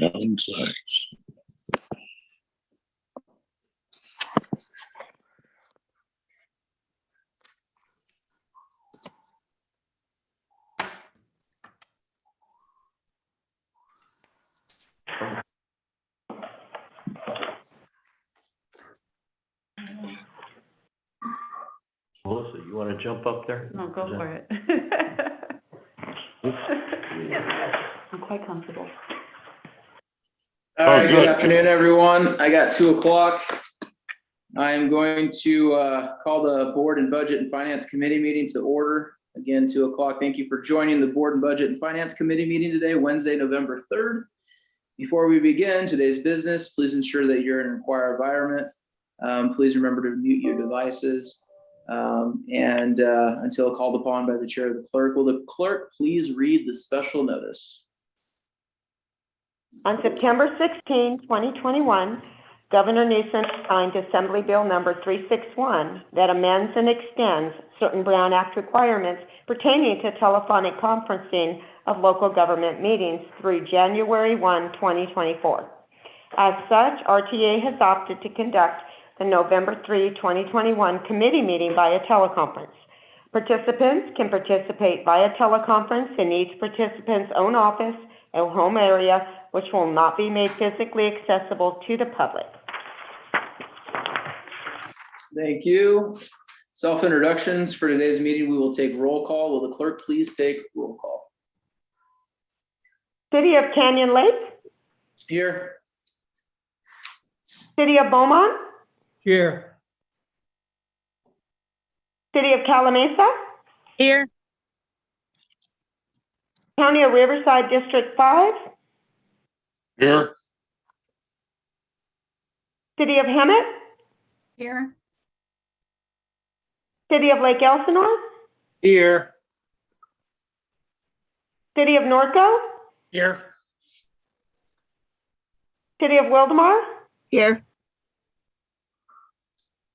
None, thanks. Melissa, you want to jump up there? No, go for it. I'm quite comfortable. All right, good. good afternoon, everyone. I got 2 o'clock. I am going to call the Board and Budget and Finance Committee meeting to order. Again, 2 o'clock. Thank you for joining the Board and Budget and Finance Committee meeting today, Wednesday, November 3rd. Before we begin today's business, please ensure that you're in a quiet environment. Please remember to mute your devices. Until called upon by the chair of the clerk. Will the clerk please read the special notice? On September 16, 2021, Governor Newsom signed Assembly Bill number 361 that amends and extends certain Brown Act requirements pertaining to telephonic conferencing of local government meetings through January 1, 2024. As such, RTA has opted to conduct the November 3, 2021 committee meeting via teleconference. Participants can participate via teleconference in each participant's own office or home area, which will not be made physically accessible to the public. Thank you. Self-introductions for today's meeting. We will take roll call. Will the clerk please take roll call? City of Canyon Lake, Here. City of Beaumont, Here. City of Calamasa, Here. County of Riverside District 5, Here, City of Hemet, Here. City of Lake Elsinore, Here. City of Norco, Here. City of Wildemar, Here.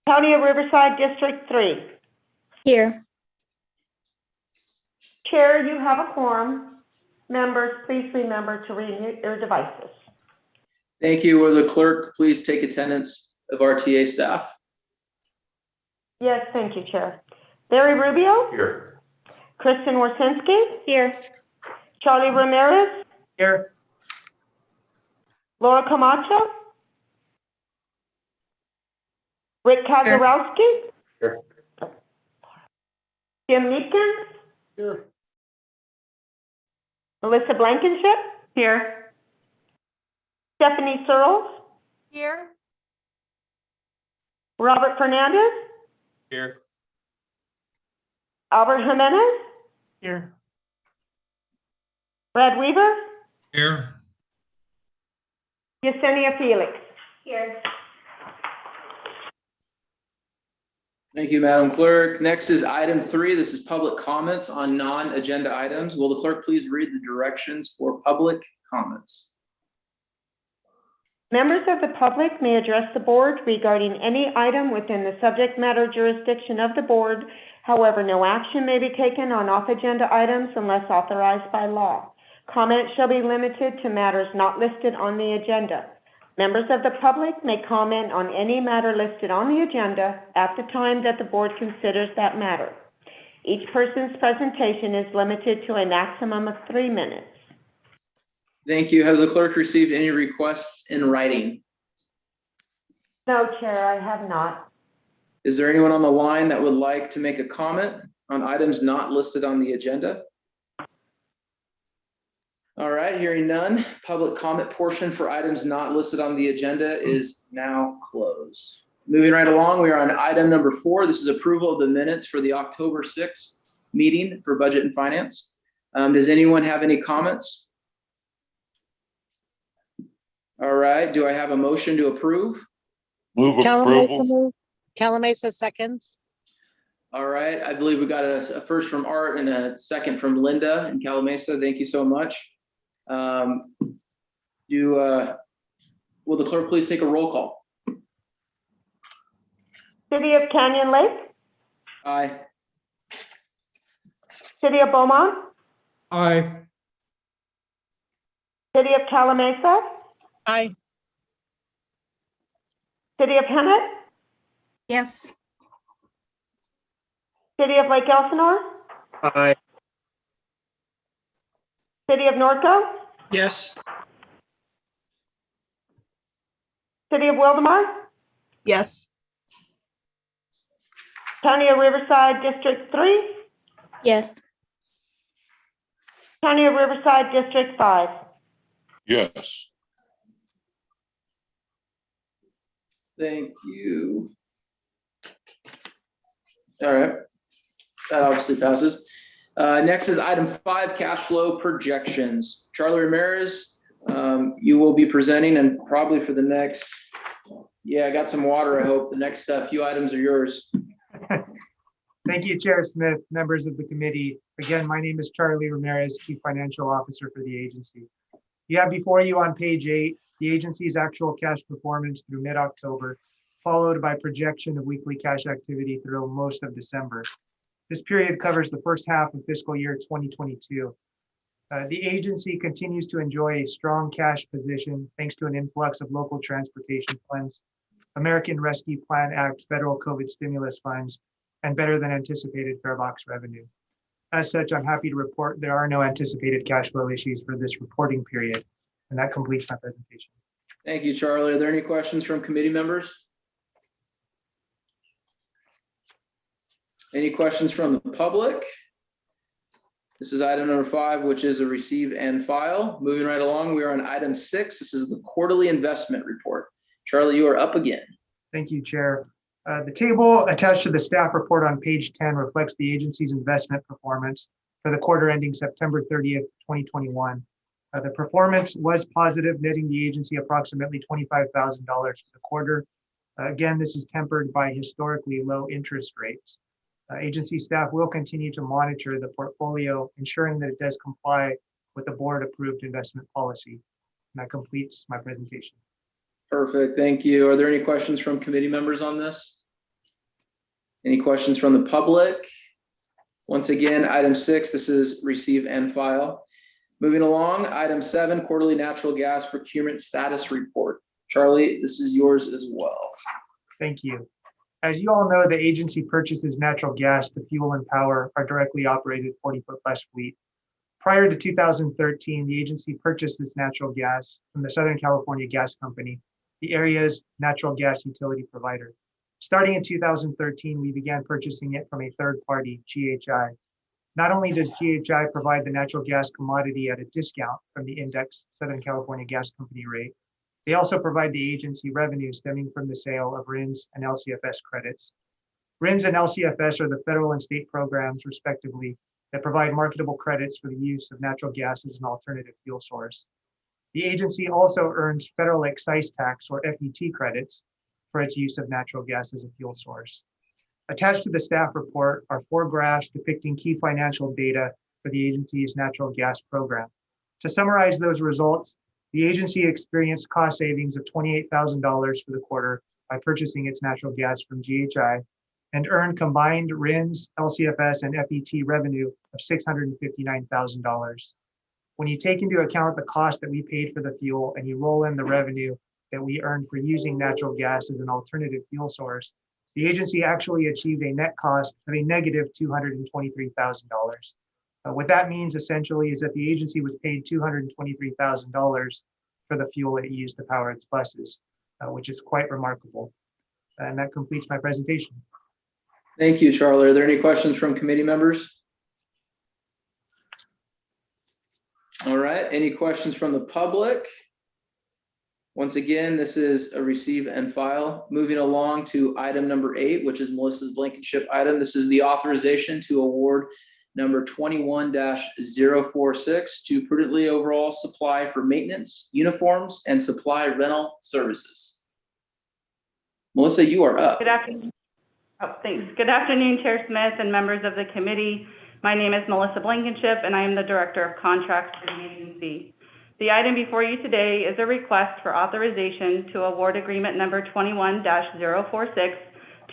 County of Riverside District 3. Here. Chair, you have a quorum. Members, please remember to remute your devices. Thank you. Will the clerk please take attendance of RTA staff? Yes, thank you, Chair. Barry Rubio, Here. Kristen Warsinski. Here. Charlie Ramirez, Here. Laura Camacho. Rick Kazarowski. Here. Jim Meekins. Here. Melissa Blankenship. Here. Stephanie Searles. Here. Robert Fernandez. Here. Albert Jimenez. Here. Brad Weaver. Here. Yesenia Felix. Here. Thank you, Madam Clerk. Next is item 3. This is public comments on non-agenda items. Will the clerk please read the directions for public comments? Members of the public may address the board regarding any item within the subject matter jurisdiction of the board. However, no action may be taken on off-agenda items unless authorized by law. Comments shall be limited to matters not listed on the agenda. Members of the public may comment on any matter listed on the agenda at the time that the board considers that matter. Each person's presentation is limited to a maximum of 3 minutes. Thank you. Has the clerk received any requests in writing? No, Chair, I have not. Is there anyone on the line that would like to make a comment on items not listed on the agenda? All right, hearing none, public comment portion for items not listed on the agenda is now closed. Moving right along, we are on item number 4. This is approval of the minutes for the October 6th meeting for Budget and Finance. Does anyone have any comments? All right, do I have a motion to approve? move Calamasa approval. move. Calamasa seconds. All right, I believe we got a first from Art and a second from Linda in Calamasa. Thank you so much. Will the clerk please take a roll call? City of Canyon Lake, Aye. City of Beaumont, Aye. City of Calamasa, Aye. City of Hemet, Yes. City of Lake Elsinore, Aye. City of Norco, Yes. City of Wildemar, Yes. County of Riverside District 3, Yes. County of Riverside District 5. Yes. Thank you. All right. That obviously passes. Next is item 5, cash flow projections. Charlie Ramirez, you will be presenting, and probably for the next, I got some water, I hope. The next few items are yours. Thank you, Chair Smith, members of the committee. Again, my name is Charlie Ramirez, Chief Financial Officer for the agency. You have before you on page 8, the agency's actual cash performance through mid-October, followed by projection of weekly cash activity through most of December. This period covers the first half of fiscal year 2022. The agency continues to enjoy a strong cash position thanks to an influx of local transportation funds, American Rescue Plan Act federal COVID stimulus funds, and better than anticipated farebox revenue. As such, I'm happy to report there are no anticipated cash flow issues for this reporting period. And that completes my presentation. Thank you, Charlie. Are there any questions from committee members? Any questions from the public? This is item number 5, which is a receive and file. Moving right along, we are on item 6. This is the quarterly investment report. Charlie, you are up again. Thank you, Chair. The table attached to the staff report on page 10 reflects the agency's investment performance for the quarter ending September 30th, 2021. The performance was positive, netting the agency approximately $25,000 for the quarter. Again, this is tempered by historically low interest rates. Agency staff will continue to monitor the portfolio, ensuring that it does comply with the board-approved investment policy. And that completes my presentation. Perfect, thank you. Are there any questions from committee members on this? Any questions from the public? Once again, item 6, this is receive and file. Moving along, item 7, quarterly natural gas procurement status report. Charlie, this is yours as well. Thank you. As you all know, the agency purchases natural gas to fuel and power our directly operated 40-foot plus fleet. Prior to 2013, the agency purchased this natural gas from the Southern California Gas Company, the area's natural gas utility provider. Starting in 2013, we began purchasing it from a third party, GHI. Not only does GHI provide the natural gas commodity at a discount from the index Southern California Gas Company rate, they also provide the agency revenue stemming from the sale of RINs and LCFS credits. RINs and LCFS are the federal and state programs, respectively, that provide marketable credits for the use of natural gas as an alternative fuel source. The agency also earns federal excise tax or FET credits for its use of natural gas as a fuel source. Attached to the staff report are 4 graphs depicting key financial data for the agency's natural gas program. To summarize those results, the agency experienced cost savings of $28,000 for the quarter by purchasing its natural gas from GHI and earned combined RINs, LCFS, and FET revenue of $659,000. When you take into account the cost that we paid for the fuel and you roll in the revenue that we earned for using natural gas as an alternative fuel source, the agency actually achieved a net cost of a negative $223,000. What that means essentially is that the agency was paid $223,000 for the fuel it used to power its buses, which is quite remarkable. And that completes my presentation. Thank you, Charlie. Are there any questions from committee members? All right, any questions from the public? Once again, this is a receive and file. Moving along to item number 8, which is Melissa's Blankenship item. This is the authorization to award number 21-046 to Prudently Overall Supply for maintenance, uniforms, and supply rental services. Melissa, you are up. Good afternoon. Oh, thanks. Good afternoon, Chair Smith and members of the committee. My name is Melissa Blankenship, and I am the Director of Contracts for the agency. The item before you today is a request for authorization to award agreement number 21-046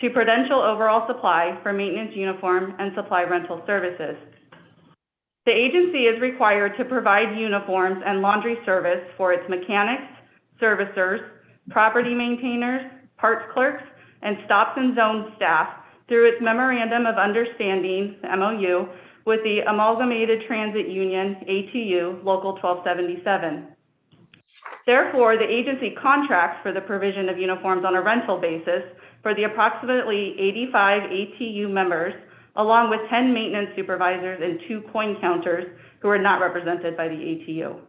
to Prudential Overall Supply for maintenance, uniform, and supply rental services. The agency is required to provide uniforms and laundry service for its mechanics, servicers, property maintainers, parts clerks, and stops and zone staff through its Memorandum of Understanding, MOU, with the Amalgamated Transit Union, ATU, Local 1277. Therefore, the agency contracts for the provision of uniforms on a rental basis for the approximately 85 ATU members, along with 10 maintenance supervisors and 2 coin counters who are not represented by the ATU.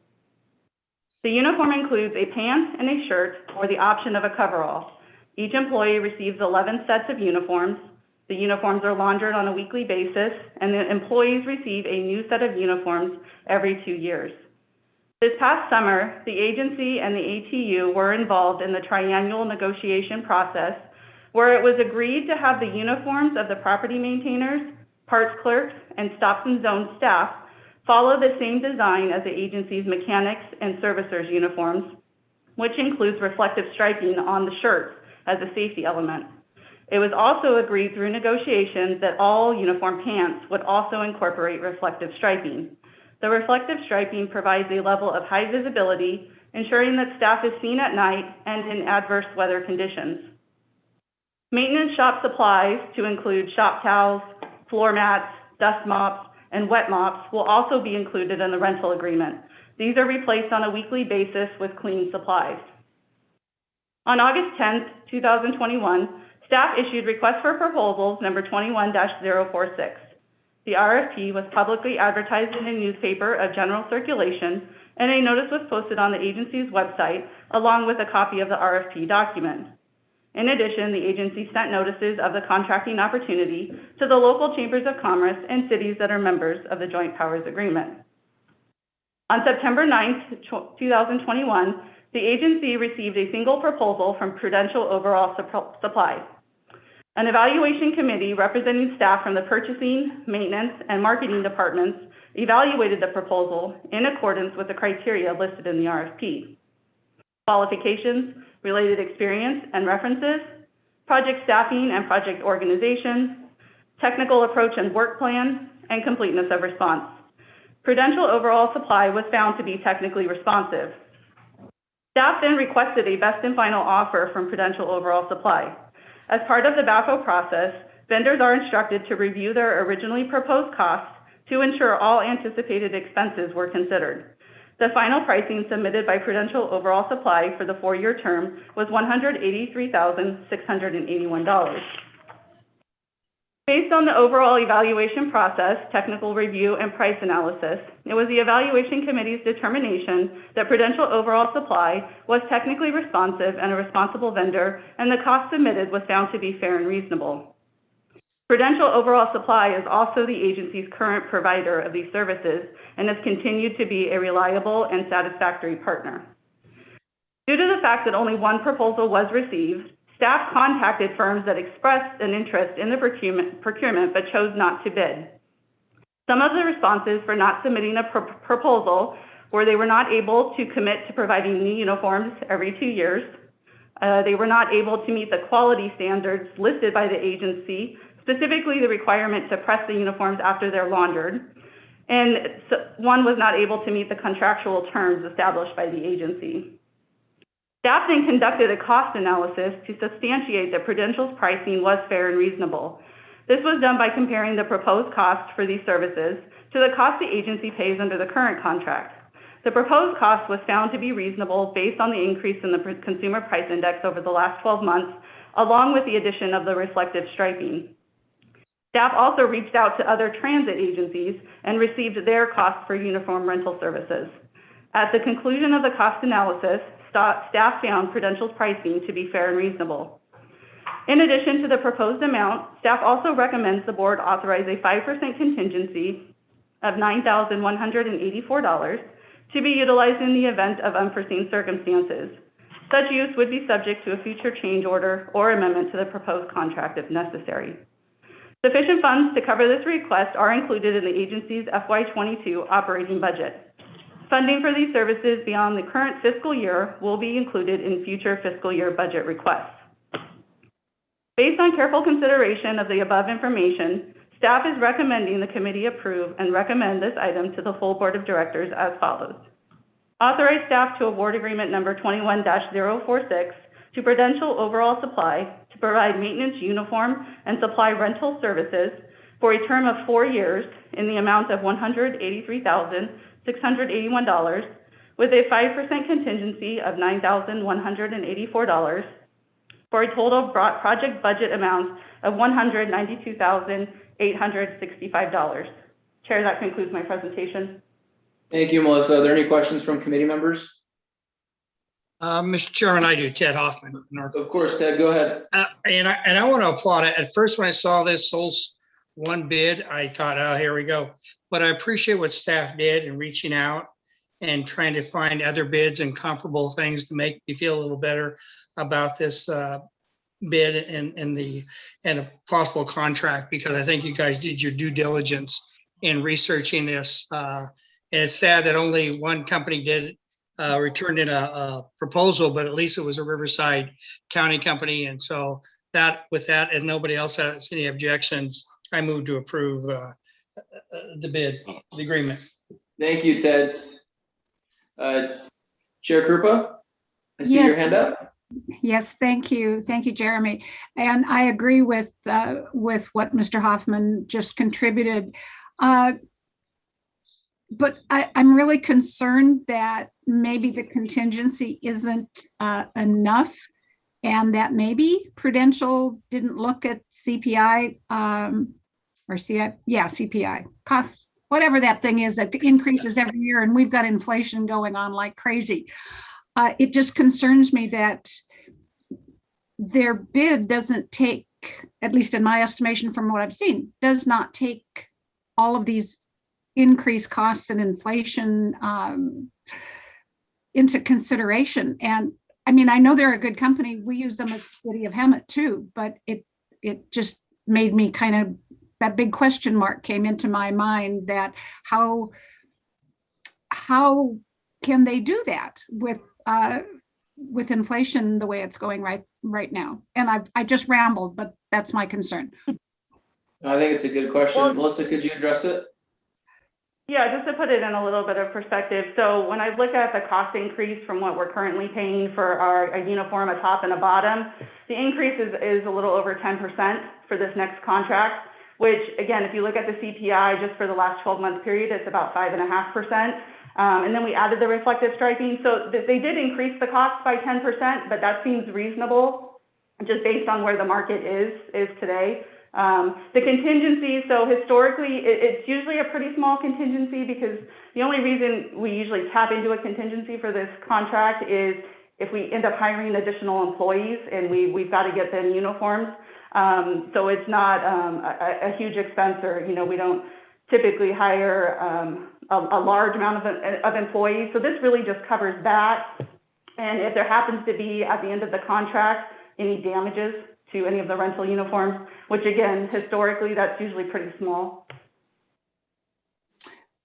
The uniform includes a pant and a shirt or the option of a coverall. Each employee receives 11 sets of uniforms. The uniforms are laundered on a weekly basis, and the employees receive a new set of uniforms every 2 years. This past summer, the agency and the ATU were involved in the triennial negotiation process, where it was agreed to have the uniforms of the property maintainers, parts clerks, and stops and zone staff follow the same design as the agency's mechanics and servicers uniforms, which includes reflective striping on the shirts as a safety element. It was also agreed through negotiations that all uniform pants would also incorporate reflective striping. The reflective striping provides a level of high visibility, ensuring that staff is seen at night and in adverse weather conditions. Maintenance shop supplies, to include shop towels, floor mats, dust mops, and wet mops, will also be included in the rental agreement. These are replaced on a weekly basis with clean supplies. On August 10th, 2021, staff issued request for proposals number 21-046. The RFP was publicly advertised in a newspaper of general circulation, and a notice was posted on the agency's website, along with a copy of the RFP document. In addition, the agency sent notices of the contracting opportunity to the local chambers of commerce and cities that are members of the Joint Powers Agreement. On September 9th, 2021, the agency received a single proposal from Prudential Overall Supply. An evaluation committee representing staff from the purchasing, maintenance, and marketing departments evaluated the proposal in accordance with the criteria listed in the RFP. Qualifications, related experience and references, project staffing and project organization, technical approach and work plan, and completeness of response. Prudential Overall Supply was found to be technically responsive. Staff then requested a best and final offer from Prudential Overall Supply. As part of the BAFO process, vendors are instructed to review their originally proposed costs to ensure all anticipated expenses were considered. The final pricing submitted by Prudential Overall Supply for the 4-year term was $183,681. Based on the overall evaluation process, technical review, and price analysis, it was the evaluation committee's determination that Prudential Overall Supply was technically responsive and a responsible vendor, and the cost submitted was found to be fair and reasonable. Prudential Overall Supply is also the agency's current provider of these services and has continued to be a reliable and satisfactory partner. Due to the fact that only one proposal was received, staff contacted firms that expressed an interest in the procurement but chose not to bid. Some of the responses for not submitting a proposal were they were not able to commit to providing new uniforms every 2 years. They were not able to meet the quality standards listed by the agency, specifically the requirement to press the uniforms after they're laundered. And one was not able to meet the contractual terms established by the agency. Staff then conducted a cost analysis to substantiate that Prudential's pricing was fair and reasonable. This was done by comparing the proposed cost for these services to the cost the agency pays under the current contract. The proposed cost was found to be reasonable based on the increase in the Consumer Price Index over the last 12 months, along with the addition of the reflective striping. Staff also reached out to other transit agencies and received their costs for uniform rental services. At the conclusion of the cost analysis, staff found Prudential's pricing to be fair and reasonable. In addition to the proposed amount, staff also recommends the board authorize a 5% contingency of $9,184 to be utilized in the event of unforeseen circumstances. Such use would be subject to a future change order or amendment to the proposed contract if necessary. Sufficient funds to cover this request are included in the agency's FY22 operating budget. Funding for these services beyond the current fiscal year will be included in future fiscal year budget requests. Based on careful consideration of the above information, Staff is recommending the committee approve and recommend this item to the full Board of Directors as follows. Authorize staff to award agreement number 21-046 to Prudential Overall Supply to provide maintenance, uniform, and supply rental services for a term of 4 years in the amount of $183,681 with a 5% contingency of $9,184 for a total project budget amount of $192,865. Chair, that concludes my presentation. Thank you, Melissa. Are there any questions from committee members? Mr. Chairman, I do, Ted Hoffman. Of course, Ted, go ahead. And I want to applaud it. At first, when I saw this whole one bid, I thought, oh, here we go. But I appreciate what staff did in reaching out and trying to find other bids and comparable things to make me feel a little better about this bid and a possible contract, because I think you guys did your due diligence in researching this. And it's sad that only one company returned in a proposal, but at least it was a Riverside County company. And so with that, and nobody else has any objections, I move to approve the bid, the agreement. Thank you, Ted. Chair Krupa, I see your hand up. Yes, thank you. Thank you, Jeremy. And I agree with what Mr. Hoffman just contributed. But I'm really concerned that maybe the contingency isn't enough, and that maybe Prudential didn't look at CPI or CPI cost, whatever that thing is that increases every year, and we've got inflation going on like crazy. It just concerns me that their bid doesn't take, at least in my estimation from what I've seen, does not take all of these increased costs and inflation into consideration. And I mean, I know they're a good company. We use them at the City of Hemet too, but it just made me kind of, that big question mark came into my mind, that how can they do that with inflation the way it's going right now? And I just rambled, but that's my concern. I think it's a good question. Well, Melissa, could you address it? Yeah, just to put it in a little bit of perspective. So when I look at the cost increase from what we're currently paying for a uniform, a top and a bottom, the increase is a little over 10% for this next contract, which again, if you look at the CPI just for the last 12-month period, it's about 5.5%. And then we added the reflective striping. So they did increase the cost by 10%, but that seems reasonable just based on where the market is today. The contingency, so historically, it's usually a pretty small contingency, because the only reason we usually tap into a contingency for this contract is if we end up hiring additional employees and we've got to get them uniforms. So it's not a huge expense, or, we don't typically hire a large amount of employees. So this really just covers that. And if there happens to be, at the end of the contract, any damages to any of the rental uniforms, which again, historically, that's usually pretty small.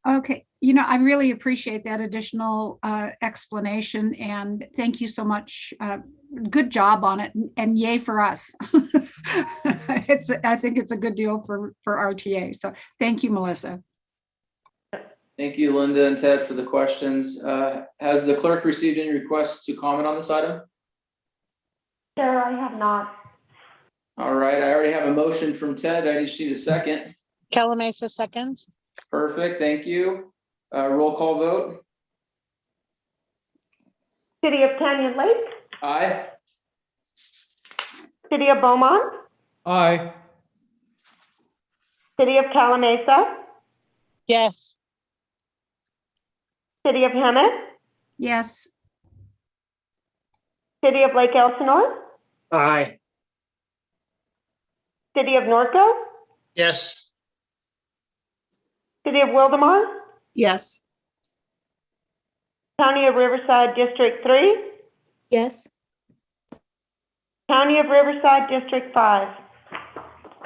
Okay, I really appreciate that additional explanation, and thank you so much. Good job on it, and yay for us. I think it's a good deal for RTA. So thank you, Melissa. Thank you, Linda and Ted, for the questions. Has the clerk received any requests to comment on this item? Chair, I have not. All right, I already have a motion from Ted. I just need a second. Calamasa seconds. Perfect, thank you. Roll call vote. City of Canyon Lake, Aye. City of Beaumont, Aye. City of Calamasa, Yes. City of Hemet, Yes. City of Lake Elsinore, Aye. City of Norco, Yes. City of Wildemar, Yes. County of Riverside District 3, Yes. County of Riverside District 5.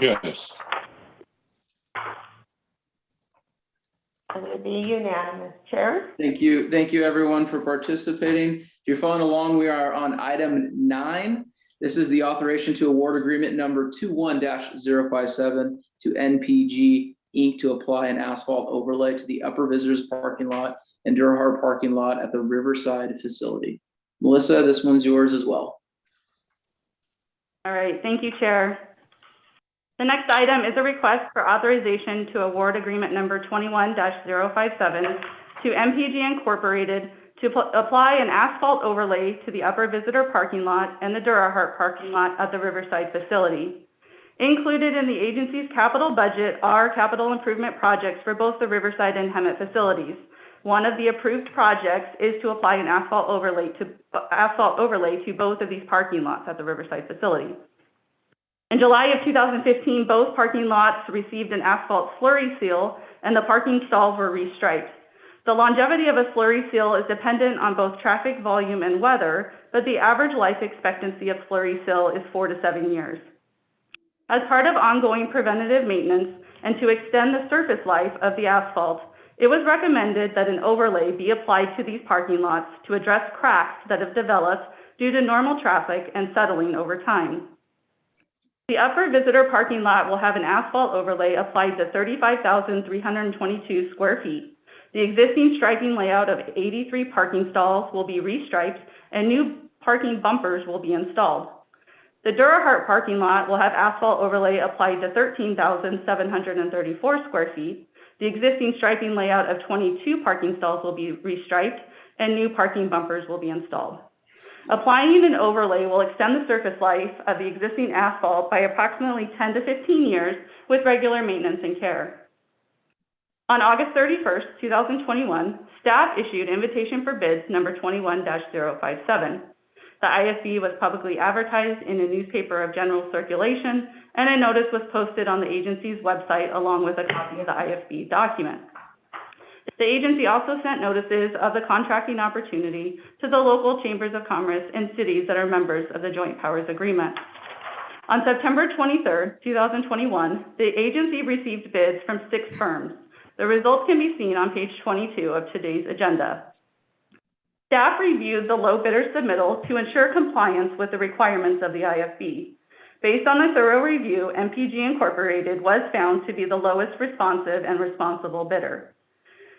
Yes. It would be unanimous, Chair. Thank you everyone for participating. If you're following along, we are on item 9. This is the authorization to award agreement number 21-057 to NPG Inc. to apply an asphalt overlay to the upper visitors parking lot and Durhart parking lot at the Riverside facility. Melissa, this one's yours as well. All right, thank you, Chair. The next item is a request for authorization to award agreement number 21-057 to MPG Incorporated to apply an asphalt overlay to the upper visitor parking lot and the Durhart parking lot at the Riverside facility. Included in the agency's capital budget are capital improvement projects for both the Riverside and Hemet facilities. One of the approved projects is to apply an asphalt overlay to both of these parking lots at the Riverside facility. In July of 2015, both parking lots received an asphalt slurry seal and the parking stalls were restriped. The longevity of a slurry seal is dependent on both traffic volume and weather, but the average life expectancy of slurry seal is 4 to 7 years. As part of ongoing preventative maintenance and to extend the surface life of the asphalt, it was recommended that an overlay be applied to these parking lots to address cracks that have developed due to normal traffic and settling over time. The upper visitor parking lot will have an asphalt overlay applied to 35,322 square feet. The existing striping layout of 83 parking stalls will be restriped and new parking bumpers will be installed. The Durhart parking lot will have asphalt overlay applied to 13,734 square feet. The existing striping layout of 22 parking stalls will be restriped and new parking bumpers will be installed. Applying an overlay will extend the surface life of the existing asphalt by approximately 10 to 15 years with regular maintenance and care. On August 31st, 2021, staff issued invitation for bids number 21-057. The IFB was publicly advertised in a newspaper of general circulation, and a notice was posted on the agency's website along with a copy of the IFB document. The agency also sent notices of the contracting opportunity to the local chambers of commerce and cities that are members of the Joint Powers Agreement. On September 23rd, 2021, the agency received bids from 6 firms. The results can be seen on page 22 of today's agenda. Staff reviewed the low bidder submittal to ensure compliance with the requirements of the IFB. Based on a thorough review, MPG Incorporated was found to be the lowest responsive and responsible bidder.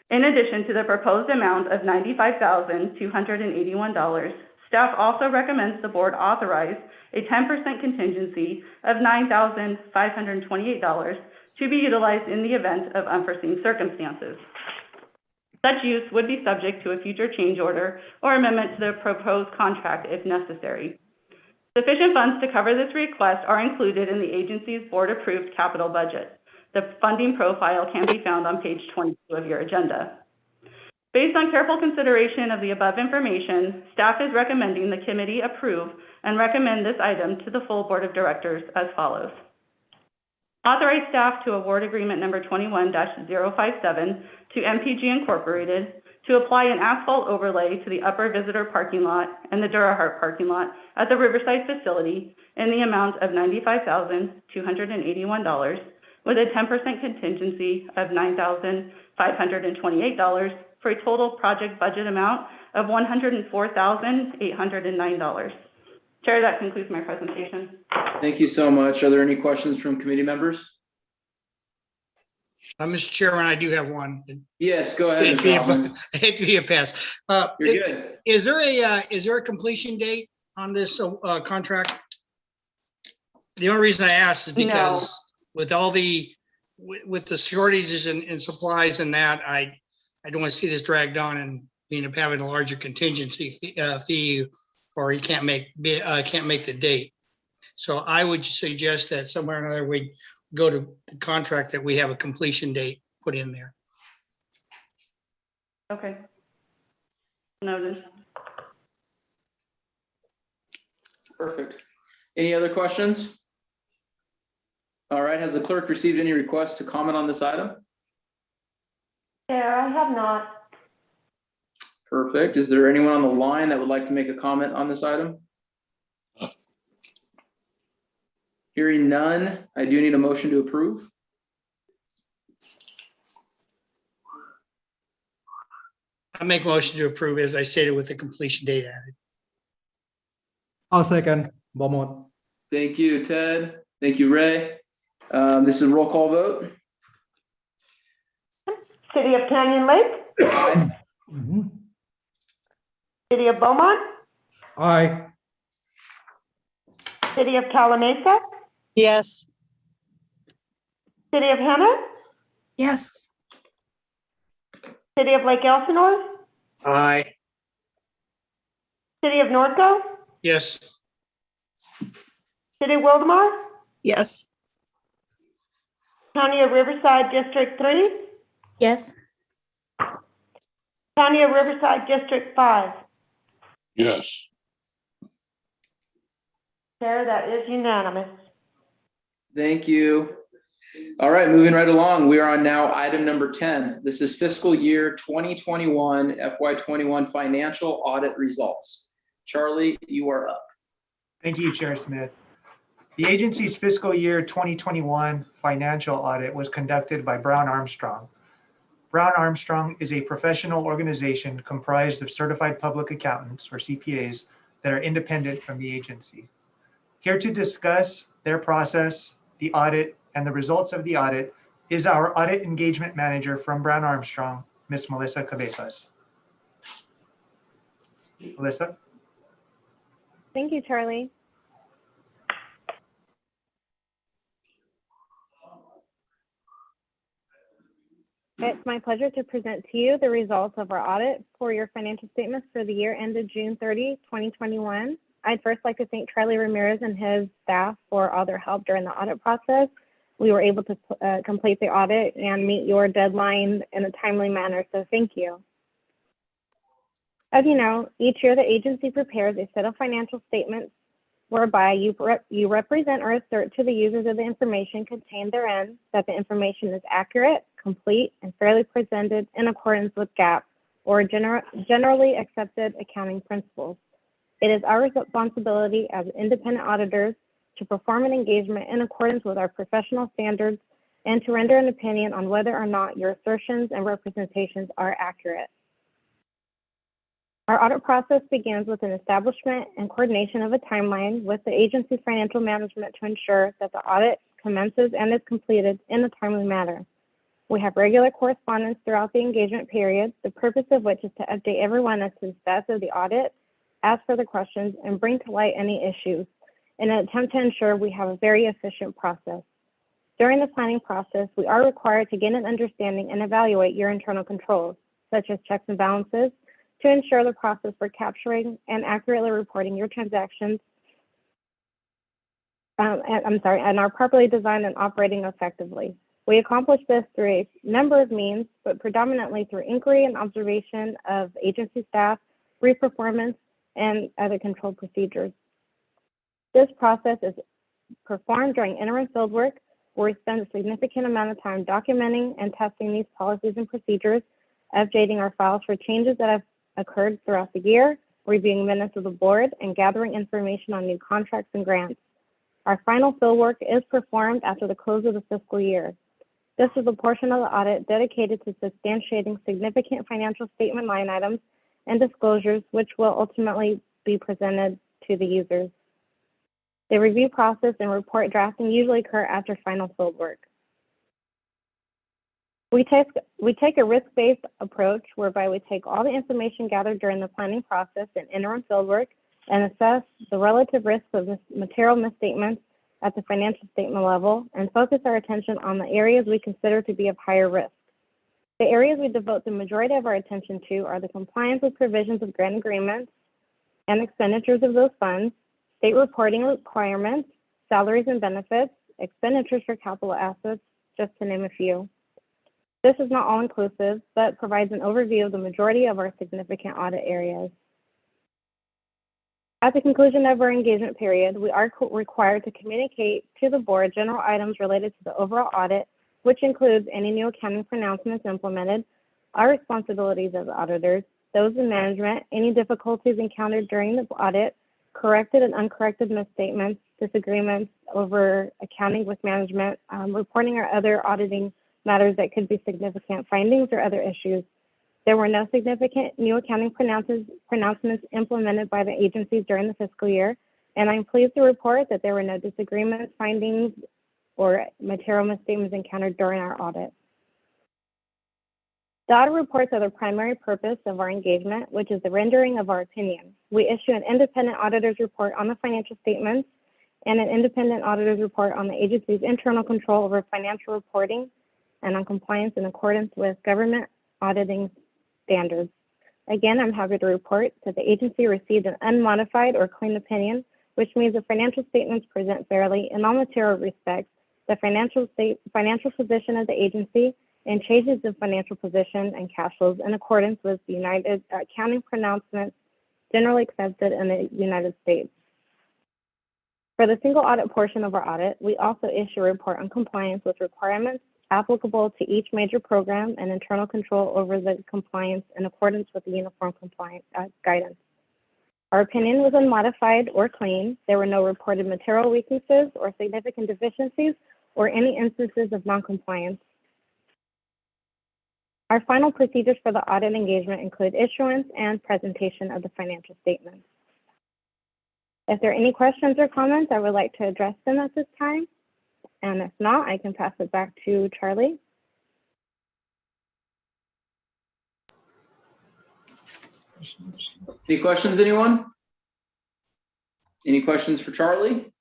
In addition to the proposed amount of $95,281, staff also recommends the board authorize a 10% contingency of $9,528 to be utilized in the event of unforeseen circumstances. Such use would be subject to a future change order or amendment to the proposed contract if necessary. Sufficient funds to cover this request are included in the agency's board-approved capital budget. The funding profile can be found on page 22 of your agenda. Based on careful consideration of the above information, staff is recommending the committee approve and recommend this item to the full board of directors as follows. Authorize staff to award agreement number 21-057 to MPG Incorporated to apply an asphalt overlay to the upper visitor parking lot and the Durhart parking lot at the Riverside facility in the amount of $95,281 with a 10% contingency of $9,528 for a total project budget amount of $104,809. Chair, that concludes my presentation. Thank you so much. Are there any questions from committee members? Mr. Chairman, I do have one. Yes, go ahead. I hate to be a pass. You're good. Is there a completion date on this contract? The only reason I asked is because with all the shortages in supplies and that, I don't want to see this dragged on and end up having a larger contingency fee, or you can't make the date. So I would suggest that somewhere or another we go to the contract that we have a completion date put in there. Okay. Noted. Perfect. Any other questions? All right, has the clerk received any requests to comment on this item? Chair, I have not. Perfect. Is there anyone on the line that would like to make a comment on this item? Hearing none, I do need a motion to approve. I make a motion to approve as I stated with the completion date added. I'll second. Beaumont. Thank you, Ted. Thank you, Ray. This is a roll call vote. City of Canyon Lake, Aye. City of Beaumont, Aye. City of Calamasa, Yes. City of Hammond, Yes. City of Lake Elsinore, Aye. City of Norco, Yes. City of Wildemar, Yes. County of Riverside District 3, Yes. County of Riverside District 5. Yes. Chair, that is unanimous. Thank you. All right, moving right along. We are on now item number 10. This is fiscal year 2021 FY21 financial audit results. Charlie, you are up. Thank you, Chair Smith. The agency's fiscal year 2021 financial audit was conducted by Brown Armstrong. Brown Armstrong is a professional organization comprised of certified public accountants, or CPAs, that are independent from the agency. Here to discuss their process, the audit, and the results of the audit is our audit engagement manager from Brown Armstrong, Ms. Melissa Cabezas. Melissa? Thank you, Charlie. It's my pleasure to present to you the results of our audit for your financial statements for the year ended June 30, 2021. I'd first like to thank Charlie Ramirez and his staff for all their help during the audit process. We were able to complete the audit and meet your deadline in a timely manner, so thank you. As you know, each year the agency prepares a set of financial statements whereby you represent or assert to the users of the information contained therein that the information is accurate, complete, and fairly presented in accordance with GAAP or generally accepted accounting principles. It is our responsibility as independent auditors to perform an engagement in accordance with our professional standards and to render an opinion on whether or not your assertions and representations are accurate. Our audit process begins with an establishment and coordination of a timeline with the agency's financial management to ensure that the audit commences and is completed in a timely manner. We have regular correspondence throughout the engagement period, the purpose of which is to update everyone as to the status of the audit, ask further questions, and bring to light any issues in an attempt to ensure we have a very efficient process. During the planning process, we are required to gain an understanding and evaluate your internal controls, such as checks and balances, to ensure the process for capturing and accurately reporting your transactions and are properly designed and operating effectively. We accomplish this through a number of means, but predominantly through inquiry and observation of agency staff, reperformance, and other control procedures. This process is performed during interim field work, where we spend a significant amount of time documenting and testing these policies and procedures, updating our files for changes that have occurred throughout the year, reviewing minutes of the board, and gathering information on new contracts and grants. Our final field work is performed after the close of the fiscal year. This is a portion of the audit dedicated to substantiating significant financial statement line items and disclosures, which will ultimately be presented to the users. The review process and report drafting usually occur after final field work. We take a risk-based approach whereby we take all the information gathered during the planning process and interim field work and assess the relative risks of material misstatements at the financial statement level and focus our attention on the areas we consider to be of higher risk. The areas we devote the majority of our attention to are the compliance with provisions of grant agreements and expenditures of those funds, state reporting requirements, salaries and benefits, expenditures for capital assets, just to name a few. This is not all-inclusive, but provides an overview of the majority of our significant audit areas. At the conclusion of our engagement period, we are required to communicate to the board general items related to the overall audit, which includes any new accounting pronouncements implemented, our responsibilities as auditors, those in management, any difficulties encountered during the audit, corrected and uncorrected misstatements, disagreements over accounting with management, reporting or other auditing matters that could be significant findings or other issues. There were no significant new accounting pronouncements implemented by the agencies during the fiscal year, And I'm pleased to report that there were no disagreements, findings, or material misstatements encountered during our audit. The audit reports are the primary purpose of our engagement, which is the rendering of our opinion. We issue an independent auditor's report on the financial statements and an independent auditor's report on the agency's internal control over financial reporting and on compliance in accordance with government auditing standards. Again, I'm happy to report that the agency received an unmodified or clean opinion, which means the financial statements present fairly in all material respects the financial position of the agency and changes in financial position and cash flows in accordance with the United accounting pronouncements generally accepted in the United States. For the single audit portion of our audit, we also issue a report on compliance with requirements applicable to each major program and internal control over the compliance in accordance with the Uniform Compliance Guidance. Our opinion was unmodified or clean. There were no reported material weaknesses or significant deficiencies or any instances of noncompliance. Our final procedures for the audit engagement include issuance and presentation of the financial statements. If there are any questions or comments, I would like to address them at this time. And if not, I can pass it back to Charlie. Any questions, anyone? Any questions for Charlie?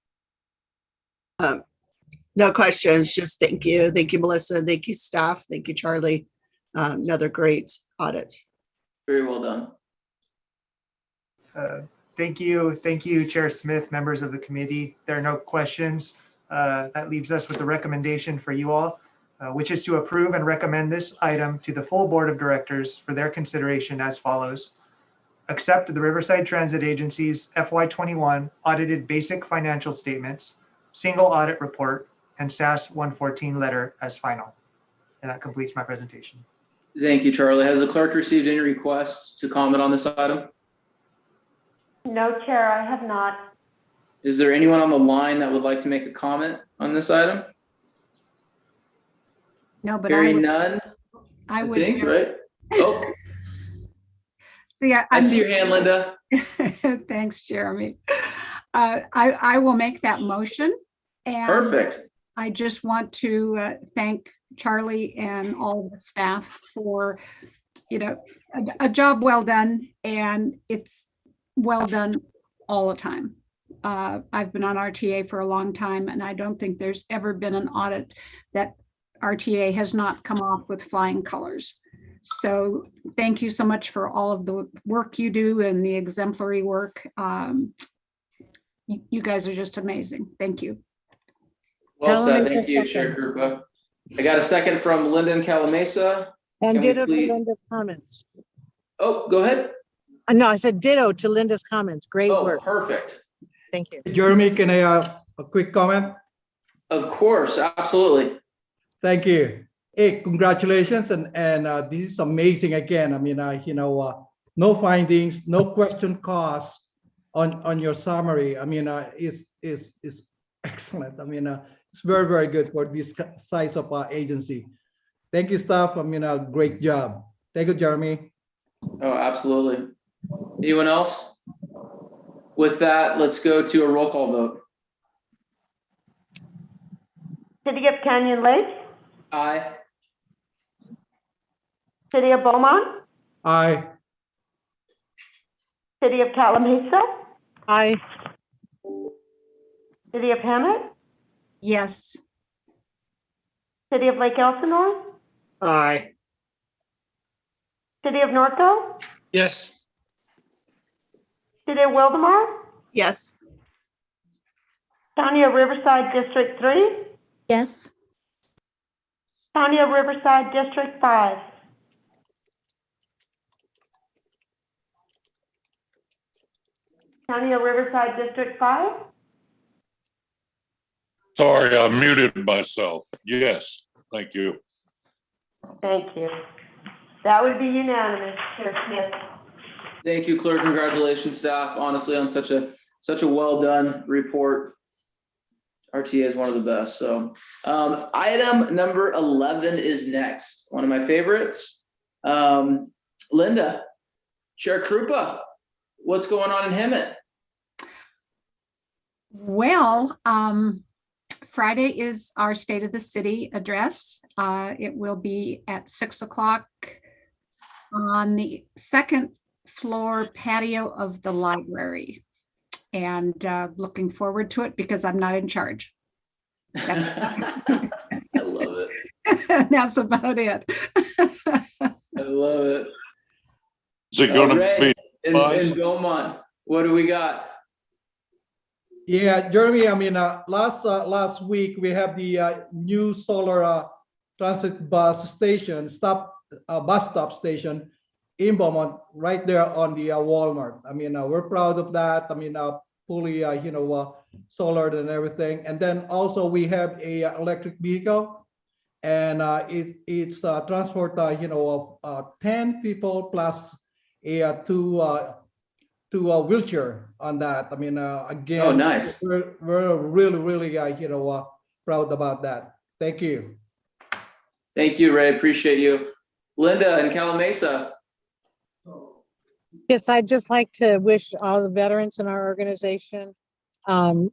No questions, just thank you. Thank you, Melissa. Thank you, staff. Thank you, Charlie. Another great audit. Very well done. Thank you, Chair Smith, members of the committee. There are no questions. That leaves us with the recommendation for you all, which is to approve and recommend this item to the full board of directors for their consideration as follows. Accept the Riverside Transit Agency's FY21 audited basic financial statements, single audit report, and SAS 114 letter as final. And that completes my presentation. Thank you, Charlie. Has the clerk received any requests to comment on this item? No, Chair, I have not. Is there anyone on the line that would like to make a comment on this item? No, but Hearing none, I I would think, right? Oh, see. I see your hand, Linda. Thanks, Jeremy. I will make that motion. And Perfect. I just want to thank Charlie and all the staff for, a job well done, and it's well done all the time. I've been on RTA for a long time, and I don't think there's ever been an audit that RTA has not come off with flying colors. So thank you so much for all of the work you do and the exemplary work. You guys are just amazing. Thank you. Well said. Thank you, Chair Krupa. I got a second from Lyndon Calamesa. And Can we ditto to please- Linda's comments. Oh, go ahead. No, I said ditto to Linda's comments. Great Oh, work. perfect. Thank you. Jeremy, can I a quick comment? Of course, absolutely. Thank you. Hey, congratulations, and this is amazing again. I mean, no findings, no question costs on your summary. I mean, is excellent. I mean, it's very, very good for this size of agency. Thank you, staff. I mean, great job. Thank you, Jeremy. Oh, absolutely. Anyone else? With that, let's go to a roll call vote. City of Canyon Lake, Aye. City of Beaumont, Aye. City of Calamasa, Aye. City of Hammett, Yes. City of Lake Elsinore, Aye. City of Norco, Yes. City of Wildemar, Yes. County of Riverside District 3, Yes. County of Riverside District 5. County of Riverside District 5, Sorry, I muted myself. Yes, thank you. thank you. That would be unanimous, Chair Smith. Thank you, clerk. Congratulations, staff, honestly, on such a well-done report. RTA is one of the best. So item number 11 is next. One of my favorites. Linda, Chair Krupa, what's going on in Hemet? Well, Friday is our State of the City address. It will be at 6 o'clock on the second floor patio of the library. And looking forward to it because I'm not in charge. That's, I love it. that's about it. I love it. Is it going to Ray, be? in Belmont, what do we got? Yeah, Jeremy, I mean, last week we have the new solar transit bus station, bus stop station in Beaumont, right there on the Walmart. I mean, we're proud of that. I mean, fully, solar and everything. And then also we have a electric vehicle, and it's transport, 10 people plus a two wheelchair on that. I mean, again, Oh, nice. we're really, proud about that. Thank you. Thank you, Ray. Appreciate you. Linda in Calamasa. Yes, I'd just like to wish all the veterans in our organization who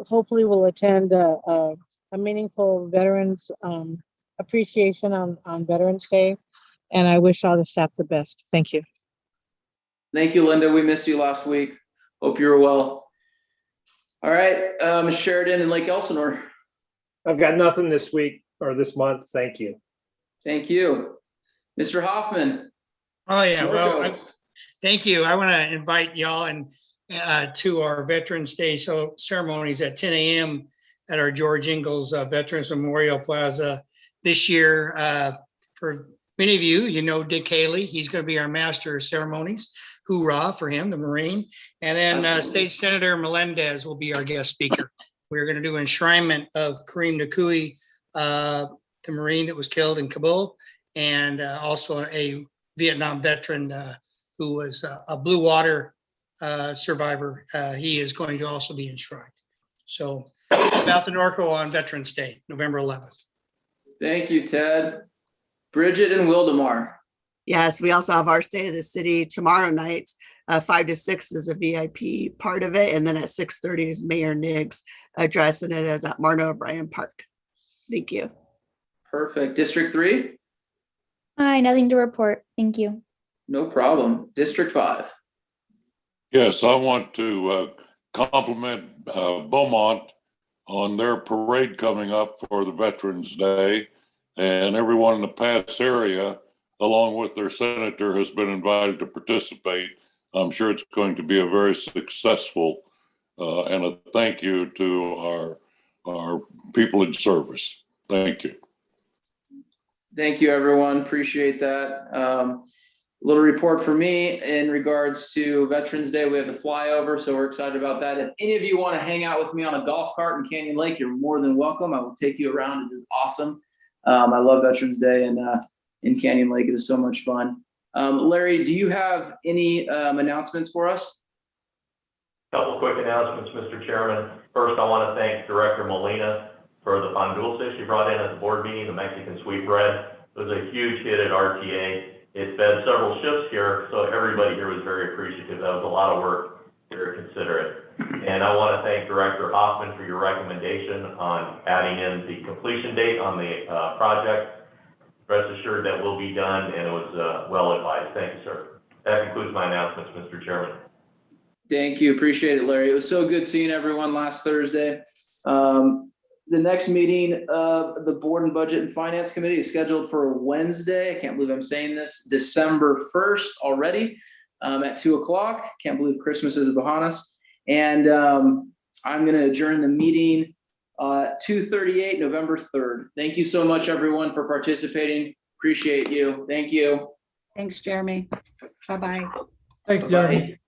hopefully will attend a meaningful veterans appreciation on Veterans Day. And I wish all the staff the best. Thank you. Thank you, Linda. We missed you last week. Hope you were well. All right, Sheridan and Lake Elsinore. I've got nothing this week or this month. Thank you. Thank you. Mr. Hoffman. Oh, yeah. Well, thank you. I want to invite y'all and to our Veterans Day ceremonies at 10 a.m. at our George Ingalls Veterans Memorial Plaza this year. For many of you, you know Dick Haley. He's going to be our master of ceremonies. Hoorah for him, the Marine. And then State Senator Melendez will be our guest speaker. We're going to do enshrinement of Kareem Nakui, the Marine that was killed in Kabul, and also a Vietnam veteran who was a Blue Water survivor. He is going to also be enshrined. So South and Norco on Veterans Day, November 11th. Thank you, Ted. Bridget and Wildemar. Yes, we also have our State of the City tomorrow night. 5 to 6 is a VIP part of it. And then at 6:30 is Mayor Niggs addressing it as at Marno O'Brien Park. Thank you. Perfect. District 3? Hi, nothing to report. Thank you. No problem. District 5? Yes, I want to compliment Beaumont on their parade coming up for the Veterans Day, and everyone in the Pass area, along with their senator, has been invited to participate. I'm sure it's going to be a very successful and a thank you to our people in service. Thank you. Thank you, everyone. Appreciate that. Little report for me in regards to Veterans Day. We have the flyover, so we're excited about that. If any of you want to hang out with me on a golf cart in Canyon Lake, you're more than welcome. I will take you around. It is awesome. I love Veterans Day, and in Canyon Lake, it is so much fun. Larry, do you have any announcements for us? Couple quick announcements, Mr. Chairman. First, I want to thank Director Molina for the pan dulce she brought in at the board meeting, the Mexican sweetbread. It was a huge hit at RTA. It fed several shifts here, so everybody here was very appreciative. That was a lot of work. Very considerate. And I want to thank Director Hoffman for your recommendation on adding in the completion date on the project. Rest assured that will be done, and it was well advised. Thank you, sir. That concludes my announcements, Mr. Chairman. Thank you. Appreciate it, Larry. It was so good seeing everyone last Thursday. The next meeting of the Board and Budget and Finance Committee is scheduled for Wednesday. I can't believe I'm saying this, December 1st already at 2 o'clock. Can't believe Christmas is upon us. And I'm going to adjourn the meeting 2:38, November 3rd. Thank you so much, everyone, for participating. Appreciate you. Thank you. Thanks, Jeremy. Bye-bye. Thanks, Bye-bye. Jeremy.